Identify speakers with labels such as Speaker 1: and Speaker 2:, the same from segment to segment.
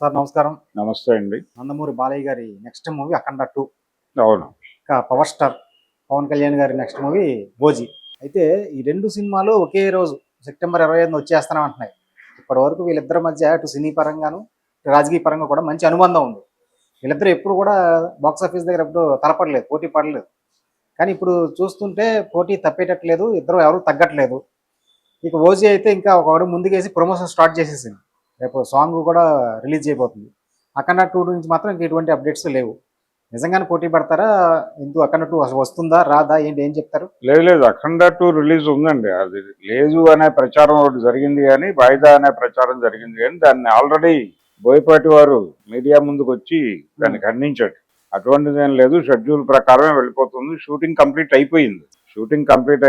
Speaker 1: Sir నమస్కారం.
Speaker 2: నమస్తే అండి.
Speaker 1: నందమూరి బాలయ్య గారి నెక్స్ట్ మూవీ 'అఖండ 2'.
Speaker 2: అవును.
Speaker 1: ఇంకా పవర్ స్టార్ పవన్ కళ్యాణ్ గారి నెక్స్ట్ మూవీ 'ఓజీ'. అయితే ఈ 2 సినిమాలు ఒకే రోజు సెప్టెంబర్ 25న వచ్చేస్తున్నాం అంటున్నాయి. ఇప్పటి వరకు వీళ్ళిద్దరి మధ్య అటు సినీ పరంగాను, ఇటు రాజకీయ పరంగా కూడా మంచి అనుబంధం ఉంది. వీళ్ళిద్దరు ఎప్పుడు కూడా బాక్స్ ఆఫీస్ దగ్గర ఎప్పుడు తలపడలేదు, పోటీ పడలేదు. కానీ ఇప్పుడు చూస్తుంటే పోటీ తప్పేటట్లేదు, ఇద్దరు ఎవరు తగ్గట్లేదు. ఇక 'ఓజీ' అయితే ఇంకా ఒక అడుగు ముందుకేసి ప్రమోషన్ స్టార్ట్ చేసేసింది. రేపు సాంగ్ కూడా రిలీజ్ అయిపోతుంది. 'అఖండ 2' నుంచి మాత్రం ఇంక ఎటువంటి అప్డేట్స్ లేవు. నిజంగానే పోటీ పడతారా? ఎందుకు 'అఖండ 2' అసలు వస్తుందా రాదా ఏంటి, ఏం చెప్తారు?
Speaker 2: లేదు, 'అఖండ 2' రిలీజ్ ఉందండి. అది లేదు అనే ప్రచారం ఒకటి జరిగింది కానీ, వాయిదా అనే ప్రచారం జరిగింది కానీ, దాన్ని ఆల్రెడీ బోయపాటి వారు మీడియా ముందుకు వచ్చి దాన్ని ఖండించాడు. అటువంటిది ఏం లేదు, షెడ్యూల్ ప్రకారమే వెళ్ళిపోతుంది. షూటింగ్ కంప్లీట్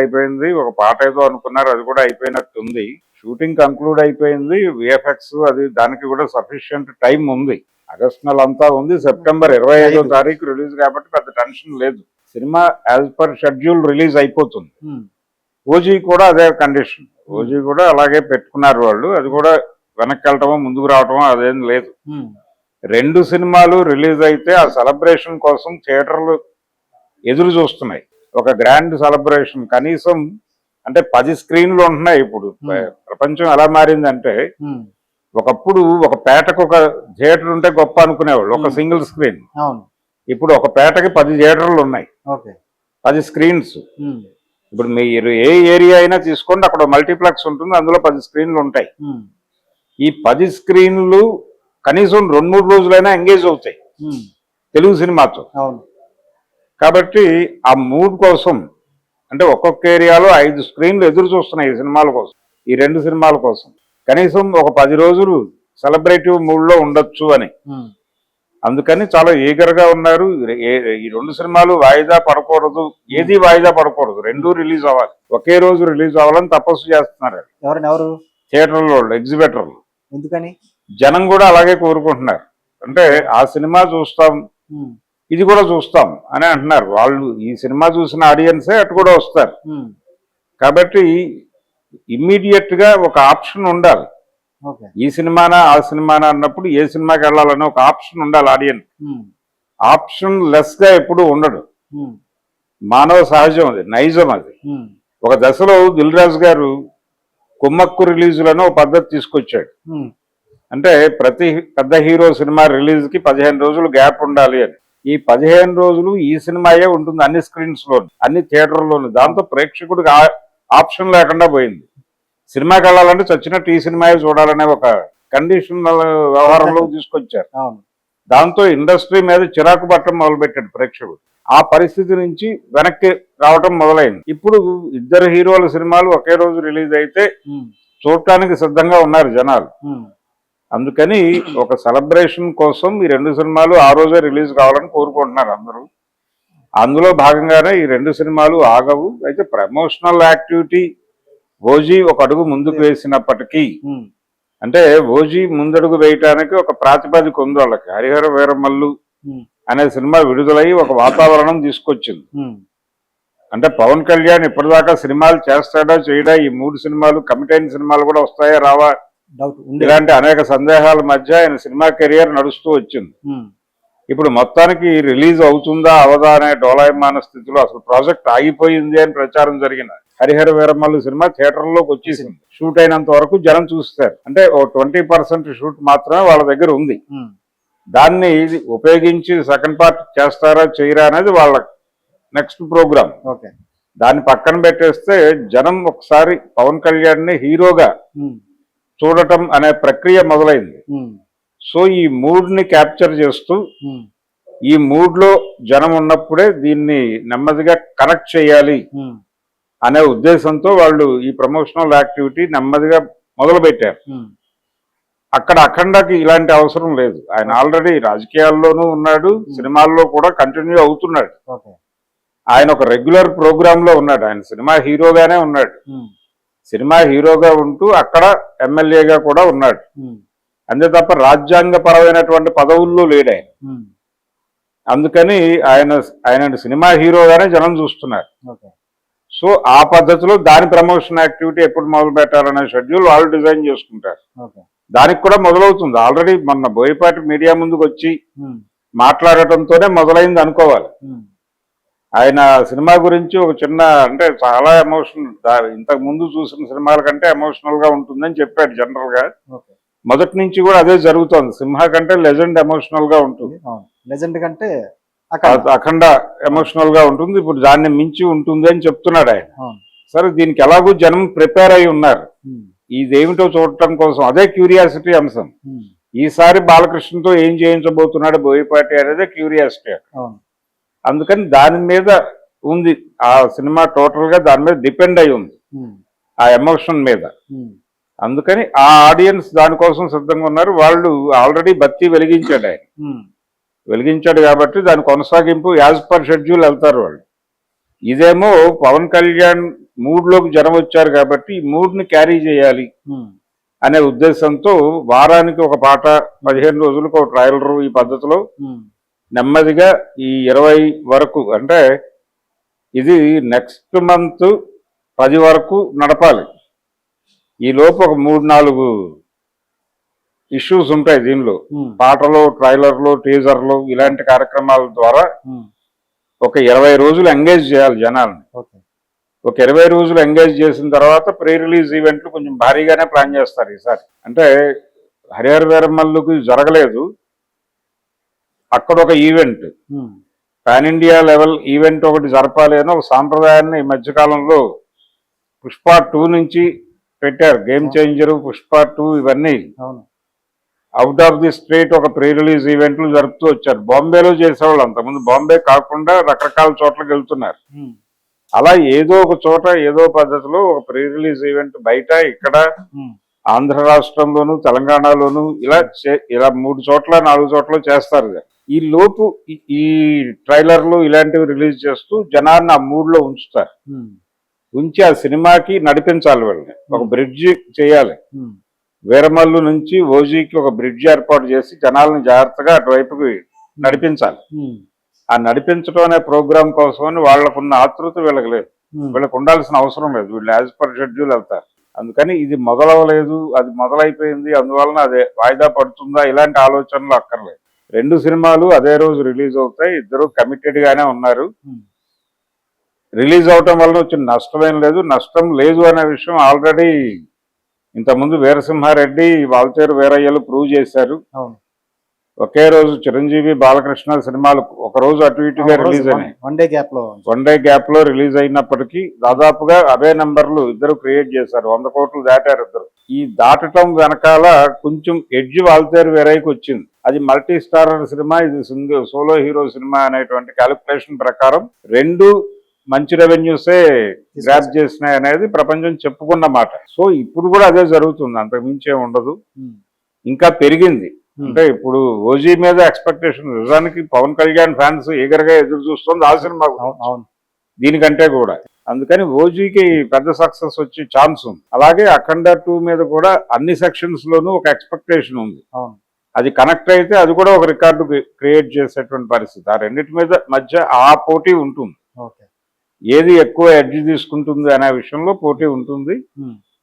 Speaker 2: అయిపోయింది. ఒక పాట ఏదో అనుకున్నారు, అది కూడా అయిపోయినట్టుంది. షూటింగ్ కంక్లూడ్ అయిపోయింది. విఎఫ్ఎక్స్ అది దానికి కూడా సఫిషియంట్ టైం ఉంది. ఆగస్ట్ నెల అంతా ఉంది. సెప్టెంబర్ 25వ తారీఖు రిలీజ్ కాబట్టి పెద్ద టెన్షన్ లేదు. Cinema as per schedule release అయిపోతుంది. 'ఓజీ' కూడా అదే కండిషన్. 'ఓజీ' కూడా అలాగే పెట్టుకున్నారు వాళ్ళు. అది కూడా వెనక్కి వెళ్ళటమో ముందుకు రావటమో అదేం లేదు. 2 సినిమాలు రిలీజ్ అయితే ఆ సెలబ్రేషన్ కోసం థియేటర్లు ఎదురు చూస్తున్నాయి. ఒక గ్రాండ్ సెలబ్రేషన్ కనీసం అంటే 10 స్క్రీన్లు ఉంటున్నాయి. ఇప్పుడు ప్రపంచం ఎలా మారిందంటే, ఒకప్పుడు ఒక పేటకు ఒక థియేటర్ ఉంటే గొప్ప అనుకునేవాళ్ళు, ఒక సింగిల్ స్క్రీన్. ఇప్పుడు ఒక పేటకి 10 థియేటర్లు ఉన్నాయి, 10 స్క్రీన్స్. ఇప్పుడు మీరు ఏ ఏరియా అయినా తీసుకోండి, అక్కడ మల్టీప్లెక్స్ ఉంటుంది, అందులో 10 స్క్రీన్లు ఉంటాయి. ఈ 10 స్క్రీన్లు కనీసం 2-3 రోజులైనా ఎంగేజ్ అవుతాయి తెలుగు సినిమాతో. కాబట్టి ఆ మూడ్ కోసం అంటే ఒక్కొక్క ఏరియాలో 5 స్క్రీన్లు ఎదురు చూస్తున్నాయి ఈ సినిమాల కోసం, ఈ 2 సినిమాల కోసం. కనీసం ఒక 10 రోజులు సెలబ్రేటివ్ మూడ్లో ఉండొచ్చు అని. అందుకని చాలా ఈగర్గా ఉన్నారు. ఈ 2 సినిమాలు వాయిదా పడకూడదు, ఏది వాయిదా పడకూడదు, 2 రిలీజ్ అవ్వాలి, ఒకే రోజు రిలీజ్ అవ్వాలని తపస్సు చేస్తున్నారు
Speaker 1: ఎవరు
Speaker 2: థియేటర్లో వాళ్ళు, ఎగ్జిబిటర్లు.
Speaker 1: ఎందుకని?
Speaker 2: జనం కూడా అలాగే కోరుకుంటున్నారు. అంటే ఆ సినిమా చూస్తాం, ఇది కూడా చూస్తాం అని అంటున్నారు వాళ్ళు. ఈ సినిమా చూసిన ఆడియన్సే అటు కూడా వస్తారు. కాబట్టి ఇమ్మీడియట్ గా ఒక ఆప్షన్ ఉండాలి. ఈ సినిమానా ఆ సినిమానా అన్నప్పుడు ఏ సినిమాకి వెళ్ళాలని ఒక ఆప్షన్ ఉండాలి ఆడియన్స్. ఆప్షన్ లెస్ గా ఎప్పుడు ఉండడు. మానవ సహజం అది, నైజం అది. ఒక దశలో దిల్ రాజు గారు కుమ్మక్కు రిలీజులను ఒక పద్ధతి తీసుకొచ్చాడు. అంటే ప్రతి పెద్ద హీరో సినిమా రిలీజ్ కి 15 రోజులు గ్యాప్ ఉండాలి అని. ఈ 15 రోజులు ఈ సినిమాయే ఉంటుంది అన్ని స్క్రీన్స్ లోను, అన్ని థియేటర్లోను. దాంతో ప్రేక్షకుడికి ఆప్షన్ లేకుండా పోయింది. సినిమాకి వెళ్ళాలంటే చచ్చినట్టు ఈ సినిమాయే చూడాలనే ఒక కండిషన్ వ్యవహారంలో తీసుకొచ్చారు. దాంతో ఇండస్ట్రీ మీద చిరాకు పట్టడం మొదలుపెట్టాడు ప్రేక్షకుడు. ఆ పరిస్థితి నుంచి వెనక్కి రావటం మొదలైంది. ఇప్పుడు 2 హీరోల సినిమాలు ఒకే రోజు రిలీజ్ అయితే చూడటానికి సిద్ధంగా ఉన్నారు జనాలు. అందుకని ఒక సెలబ్రేషన్ కోసం ఈ 2 సినిమాలు ఆ రోజే రిలీజ్ కావాలని కోరుకుంటున్నారు అందరూ. అందులో భాగంగానే ఈ 2 సినిమాలు ఆగవు. అయితే ప్రమోషనల్ యాక్టివిటీ 'ఓజీ' ఒక అడుగు ముందుకు వేసినప్పటికీ, అంటే 'ఓజీ' ముందడుగు వేయటానికి ఒక ప్రాతిపదిక ఉంది వాళ్ళకి. 'హరిహర వీరమల్లు' అనే సినిమా విడుదలై ఒక వాతావరణం తీసుకొచ్చింది. అంటే పవన్ కళ్యాణ్ ఇప్పటిదాకా సినిమాలు చేస్తాడా చేయడా, ఈ 3 సినిమాలు కమిట్ అయిన సినిమాలు కూడా వస్తాయా రావా, ఇలాంటి అనేక సందేహాల మధ్య ఆయన సినిమా కెరియర్ నడుస్తూ వచ్చింది. ఇప్పుడు మొత్తానికి రిలీజ్ అవుతుందా అవదా అనే డోలాయమాన స్థితిలో అసలు ప్రాజెక్ట్ ఆగిపోయింది అని ప్రచారం జరిగిన 'హరిహర వీరమల్లు' సినిమా థియేటర్లోకి వచ్చేసింది. షూట్ అయినంత వరకు జనం చూస్తారు. అంటే ఓ 20% షూట్ మాత్రమే వాళ్ళ దగ్గర ఉంది. దాన్ని ఉపయోగించి సెకండ్ పార్ట్ చేస్తారా చేయరా అనేది వాళ్ళ నెక్స్ట్ ప్రోగ్రామ్. దాన్ని పక్కన పెట్టేస్తే జనం ఒకసారి పవన్ కళ్యాణ్ ని హీరోగా చూడటం అనే ప్రక్రియ మొదలైంది. సో ఈ మూడ్ ని క్యాప్చర్ చేస్తూ, ఈ మూడ్ లో జనం ఉన్నప్పుడే దీన్ని నెమ్మదిగా కనెక్ట్ చేయాలి అనే ఉద్దేశంతో వాళ్ళు ఈ ప్రమోషనల్ యాక్టివిటీ నెమ్మదిగా మొదలు పెట్టారు. అక్కడ 'అఖండ'కి ఇలాంటి అవసరం లేదు. ఆయన ఆల్రెడీ రాజకీయాల్లోనూ ఉన్నాడు, సినిమాల్లో కూడా కంటిన్యూ అవుతున్నాడు. ఆయన ఒక రెగ్యులర్ ప్రోగ్రామ్ లో ఉన్నాడు. ఆయన సినిమా హీరోగానే ఉన్నాడు. సినిమా హీరోగా ఉంటూ అక్కడ ఎమ్మెల్యేగా కూడా ఉన్నాడు. అంతే తప్ప రాజ్యాంగపరమైనటువంటి పదవుల్లో లేడు ఆయన. అందుకని ఆయన సినిమా హీరోగానే జనం చూస్తున్నారు. సో ఆ పద్ధతిలో దాని ప్రమోషన్ యాక్టివిటీ ఎప్పుడు మొదలు పెట్టాలనే షెడ్యూల్ వాళ్ళు డిజైన్ చేసుకుంటారు. దానికి కూడా మొదలవుతుంది. ఆల్రెడీ మొన్న బోయపాటి మీడియా ముందుకు వచ్చి
Speaker 1: ఉమ్,
Speaker 2: మాట్లాడటంతోనే మొదలైంది అనుకోవాలి.
Speaker 1: ఉమ్,
Speaker 2: ఆయన సినిమా గురించి ఒక చిన్న అంటే చాలా ఎమోషనల్, ఇంతకు ముందు చూసిన సినిమాల కంటే ఎమోషనల్ గా ఉంటుందని చెప్పాడు జనరల్ గా.
Speaker 1: ఓకే.
Speaker 2: మొదటి నుంచి కూడా అదే జరుగుతోంది. సింహ కంటే లెజెండ్ ఎమోషనల్ గా ఉంటుంది,
Speaker 1: అవును, లెజెండ్ కంటే అఖండ.
Speaker 2: అఖండ ఎమోషనల్ గా ఉంటుంది. ఇప్పుడు దాన్ని మించి ఉంటుంది అని చెప్తున్నాడు ఆయన.
Speaker 1: అవును.
Speaker 2: సరే, దీనికి ఎలాగూ జనం ప్రిపేర్ అయి ఉన్నారు
Speaker 1: ఉమ్,
Speaker 2: ఇదేమిటో చూడటం కోసం. అదే క్యూరియాసిటీ అంశం.
Speaker 1: ఉమ్,
Speaker 2: ఈసారి బాలకృష్ణతో ఏం చేయించబోతున్నాడు బోయపాటి అనేది క్యూరియాసిటీ.
Speaker 1: అవును.
Speaker 2: అందుకని దాని మీద ఉంది ఆ సినిమా, టోటల్ గా దాని మీద డిపెండ్ అయి ఉంది,
Speaker 1: ఉమ్,
Speaker 2: ఆ ఎమోషన్ మీద.
Speaker 1: ఉమ్,
Speaker 2: అందుకని ఆ ఆడియన్స్ దానికోసం సిద్ధంగా ఉన్నారు. వాళ్ళు ఆల్రెడీ బత్తి వెలిగించాడు ఆయన,
Speaker 1: ఉమ్,
Speaker 2: వెలిగించాడు కాబట్టి దాని కొనసాగింపు యాజ్ పర్ షెడ్యూల్ వెళ్తారు వాళ్ళు. ఇదేమో పవన్ కళ్యాణ్ మూడ్లోకి జనం వచ్చారు కాబట్టి ఈ మూడ్ని క్యారీ చేయాలి
Speaker 1: ఉమ్,
Speaker 2: అనే ఉద్దేశంతో వారానికి ఒక పాట, 15 రోజులకు ఒక ట్రయలర్, ఈ పద్ధతిలో
Speaker 1: ఉమ్,
Speaker 2: నెమ్మదిగా ఈ 20 వరకు, అంటే ఇది నెక్స్ట్ మంత్ 10 వరకు నడపాలి. ఈ లోపు ఒక 3-4 ఇష్యూస్ ఉంటాయి దీనిలో.
Speaker 1: ఉమ్,
Speaker 2: పాటలు, ట్రైలర్లు, టీజర్లు ఇలాంటి కార్యక్రమాల ద్వారా
Speaker 1: ఉమ్,
Speaker 2: ఒక 20 రోజులు ఎంగేజ్ చేయాలి జనాల్ని.
Speaker 1: ఓకే.
Speaker 2: ఒక 20 రోజులు ఎంగేజ్ చేసిన తర్వాత ప్రీ రిలీజ్ ఈవెంట్లు కొంచెం భారీగానే ప్లాన్ చేస్తారు ఈసారి. అంటే హరిహర వీరమల్లుకి జరగలేదు అక్కడ ఒక ఈవెంట్,
Speaker 1: ఉమ్,
Speaker 2: పాన్ ఇండియా లెవెల్ ఈవెంట్ ఒకటి జరపాలి అని ఒక సాంప్రదాయాన్ని ఈ మధ్యకాలంలో పుష్ప 2 నుంచి పెట్టారు. గేమ్ చేంజరు, పుష్ప 2 ఇవన్నీ
Speaker 1: అవును.
Speaker 2: అవుట్ ఆఫ్ ది స్టేట్ ఒక ప్రీ రిలీజ్ ఈవెంట్లు జరుపుతూ వచ్చారు. బాంబేలో చేసేవాళ్ళు, అంతకుముందు బాంబే కాకుండా రకరకాల చోట్లకి వెళ్తున్నారు.
Speaker 1: ఉమ్,
Speaker 2: అలా ఏదో ఒక చోట ఏదో పద్ధతిలో ఒక ప్రీ రిలీజ్ ఈవెంట్ బయట, ఇక్కడ
Speaker 1: ఉమ్,
Speaker 2: ఆంధ్ర రాష్ట్రంలోను, తెలంగాణలోను ఇలా 3 చోట్ల 4 చోట్ల చేస్తారు. ఈ లోపు ఈ ట్రైలర్లు ఇలాంటివి రిలీజ్ చేస్తూ జనాన్ని ఆ మూడ్లో ఉంచుతారు.
Speaker 1: ఉమ్,
Speaker 2: ఉంచి ఆ సినిమాకి నడిపించాలి వాళ్ళని. ఒక బ్రిడ్జ్ చేయాలి.
Speaker 1: ఉమ్,
Speaker 2: వీరమల్లు నుంచి ఓజీకి ఒక బ్రిడ్జ్ ఏర్పాటు చేసి జనాలను జాగ్రత్తగా అటువైపుకి నడిపించాలి.
Speaker 1: ఉమ్,
Speaker 2: ఆ నడిపించడం అనే ప్రోగ్రాం కోసమని వాళ్ళకున్న ఆతృత వీళ్ళకి లేదు,
Speaker 1: ఉమ్,
Speaker 2: వీళ్ళకి ఉండాల్సిన అవసరం లేదు. వీళ్ళు యాజ్ పర్ షెడ్యూల్ వెళ్తారు. అందుకని ఇది మొదలవలేదు, అది మొదలైపోయింది, అందువలన అదే వాయిదా పడుతుందా, ఇలాంటి ఆలోచనలు అక్కర్లేదు. 2 సినిమాలు అదే రోజు రిలీజ్ అవుతాయి. ఇద్దరు కమిటెడ్ గానే ఉన్నారు.
Speaker 1: ఉమ్,
Speaker 2: రిలీజ్ అవటం వలన వచ్చిన నష్టమేం లేదు. నష్టం లేదు అనే విషయం ఆల్రెడీ ఇంతకుముందు వీరసింహారెడ్డి, వాల్తేరు వీరయ్యలు ప్రూవ్ చేశారు.
Speaker 1: అవును.
Speaker 2: ఒకే రోజు చిరంజీవి, బాలకృష్ణ సినిమాలు ఒక రోజు అటు ఇటుగా రిలీజ్ అయినాయి.
Speaker 1: వన్ డే గ్యాప్ లో.
Speaker 2: 1 డే గ్యాప్ లో రిలీజ్ అయినప్పటికీ దాదాపుగా అవే నంబర్లు ఇద్దరు క్రియేట్ చేశారు. 100 కోట్లు దాటారు ఇద్దరు. ఈ దాటటం వెనకాల కొంచెం ఎడ్జ్ వాల్తేరు వీరయ్యకి వచ్చింది. అది మల్టీ స్టారర్ సినిమా, ఇది సోలో హీరో సినిమా అనేటువంటి క్యాలిక్యులేషన్ ప్రకారం 2 మంచి రెవెన్యూసే గ్రాప్ చేసినాయి అనేది ప్రపంచం చెప్పుకున్న మాట. సో ఇప్పుడు కూడా అదే జరుగుతుంది, అంతకు మించే ఉండదు.
Speaker 1: ఉమ్,
Speaker 2: ఇంకా పెరిగింది. అంటే ఇప్పుడు ఓజీ మీద ఎక్స్పెక్టేషన్, నిజానికి పవన్ కళ్యాణ్ ఫ్యాన్స్ ఈగర్గా ఎదురు చూస్తుంది ఆ సినిమా
Speaker 1: అవును,
Speaker 2: దీనికంటే కూడా. అందుకని ఓజీకి పెద్ద సక్సెస్ వచ్చే ఛాన్స్ ఉంది. అలాగే అఖండ 2 మీద కూడా అన్ని సెక్షన్స్ లోనూ ఒక ఎక్స్పెక్టేషన్ ఉంది.
Speaker 1: అవును.
Speaker 2: అది కనెక్ట్ అయితే అది కూడా ఒక రికార్డు క్రియేట్ చేసేటువంటి పరిస్థితి. ఆ రెండింటి మీద మధ్య ఆ పోటీ ఉంటుంది.
Speaker 1: ఓకే.
Speaker 2: ఏది ఎక్కువ ఎడ్జ్ తీసుకుంటుంది అనే విషయంలో పోటీ ఉంటుంది.
Speaker 1: ఉమ్,